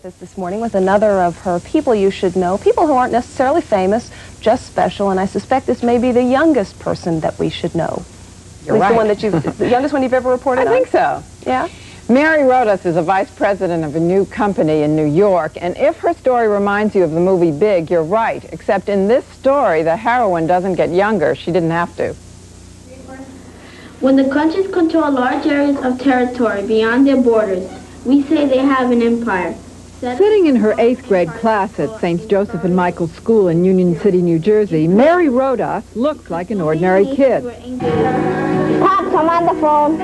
This morning with another of her people you should know, people who aren't necessarily famous, just special, and I suspect this may be the youngest person that we should know. You're right. The one that the youngest one you've ever reported on? I think so. Yeah? Mary Rodas is a vice president of a new company in New York, and if her story reminds you of the movie Big, you're right, except in this story, the heroine doesn't get younger. She didn't have to. When the countries control large areas of territory beyond their borders, we say they have an empire. Sitting in her 8th grade class at St. Joseph and Michael's School in Union City, New Jersey, Mary Rodas looks like an ordinary kid. Pops, I'm on the phone.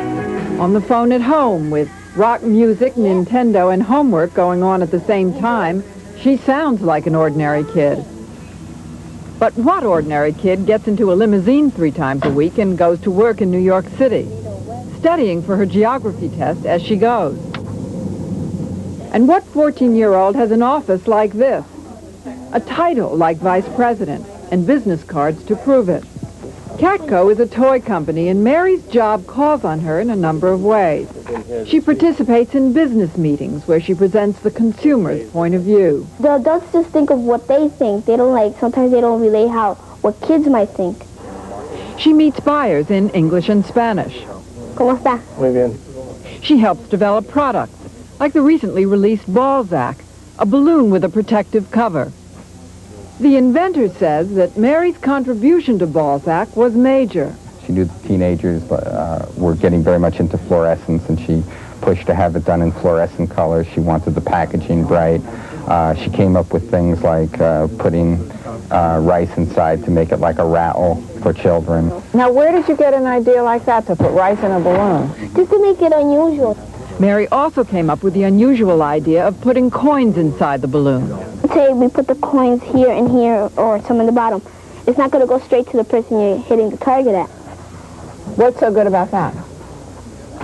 On the phone at home with rock music, Nintendo, and homework going on at the same time, she sounds like an ordinary kid. But what ordinary kid gets into a limousine 3 times a week and goes to work in New York City, studying for her geography test as she goes? And what 14-year-old has an office like this? A title like vice president, and business cards to prove it. Catco is a toy company, and Mary's job calls on her in a number of ways. She participates in business meetings where she presents the consumer's point of view. The adults just think of what they think. They don't sometimes they don't relate what kids might think. She meets buyers in English and Spanish. ¿Cómo está? Muy bien. She helps develop products, like the recently released Balzac, a balloon with a protective cover. The inventor says that Mary's contribution to Balzac was major. She knew the teenagers were getting very much into fluorescence, and she pushed to have it done in fluorescent colors. She wanted the packaging bright. She came up with things like putting rice inside to make it like a rattle for children. Now, where did you get an idea like that, to put rice in a balloon? Just to make it unusual. Mary also came up with the unusual idea of putting coins inside the balloon. Say we put the coins here and here, or some in the bottom. It's not going to go straight to the person you're hitting the target at. What's so good about that?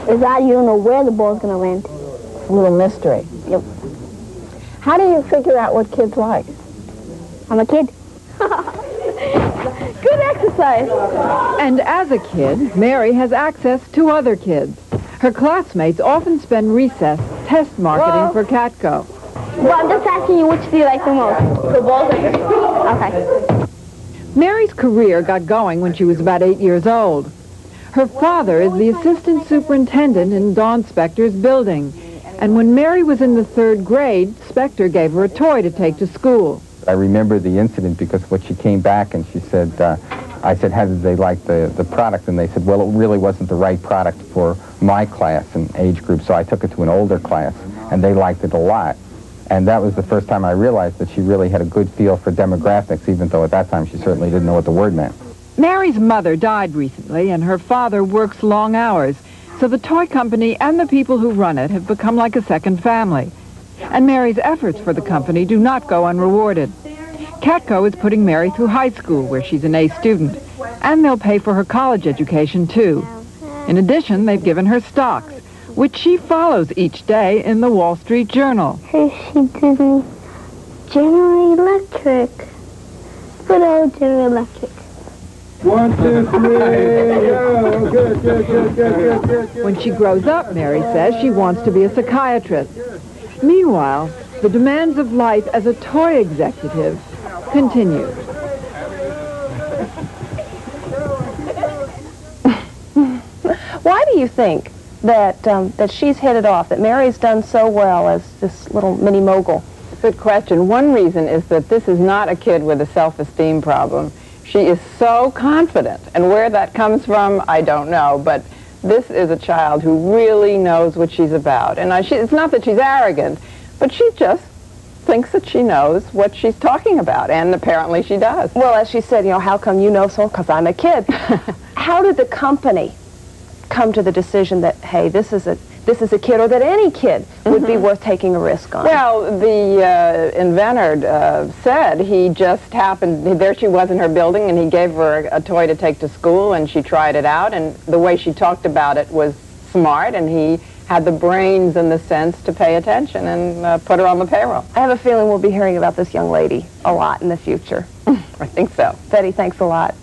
Is that you don't know where the ball's going to land. A little mystery. Yep. How do you figure out what kids like? I'm a kid. Good exercise. And as a kid, Mary has access to other kids. Her classmates often spend recess test marketing for Catco. Well, I'm just asking you, which do you like the most? The balls or Okay. Mary's career got going when she was about 8 years old. Her father is the assistant superintendent in Dawn Spector's building. And when Mary was in the 3rd grade, Spector gave her a toy to take to school. I remember the incident because when she came back and she said, I said, how did they like the product? And they said, well, it really wasn't the right product for my class and age group, so I took it to an older class, and they liked it a lot. And that was the first time I realized that she really had a good feel for demographics, even though at that time she certainly didn't know what the word meant. Mary's mother died recently, and her father works long hours, so the toy company and the people who run it have become like a second family. And Mary's efforts for the company do not go unrewarded. Catco is putting Mary through high school, where she's an A student, and they'll pay for her college education, too. In addition, they've given her stocks, which she follows each day in the Wall Street Journal. Hershey, Disney, General Electric. Good old General Electric. 1, 2, 3, go. Good. When she grows up, Mary says she wants to be a psychiatrist. Meanwhile, the demands of life as a toy executive continue. Why do you think that she's hit it off, that Mary's done so well as this little mini mogul? Good question. One reason is that this is not a kid with a self-esteem problem. She is so confident, and where that comes from, I don't know, but this is a child who really knows what she's about. And it's not that she's arrogant, but she just thinks that she knows what she's talking about, and apparently she does. Well, as she said, how come you know so? Because I'm a kid. How did the company come to the decision that, hey, this is a kid, or that any kid would be worth taking a risk on? Well, the inventor said he just happened, there she was in her building, and he gave her a toy to take to school, and she tried it out, and the way she talked about it was smart, and he had the brains and the sense to pay attention and put her on the payroll. I have a feeling we'll be hearing about this young lady a lot in the future. I think so. Betty, thanks a lot.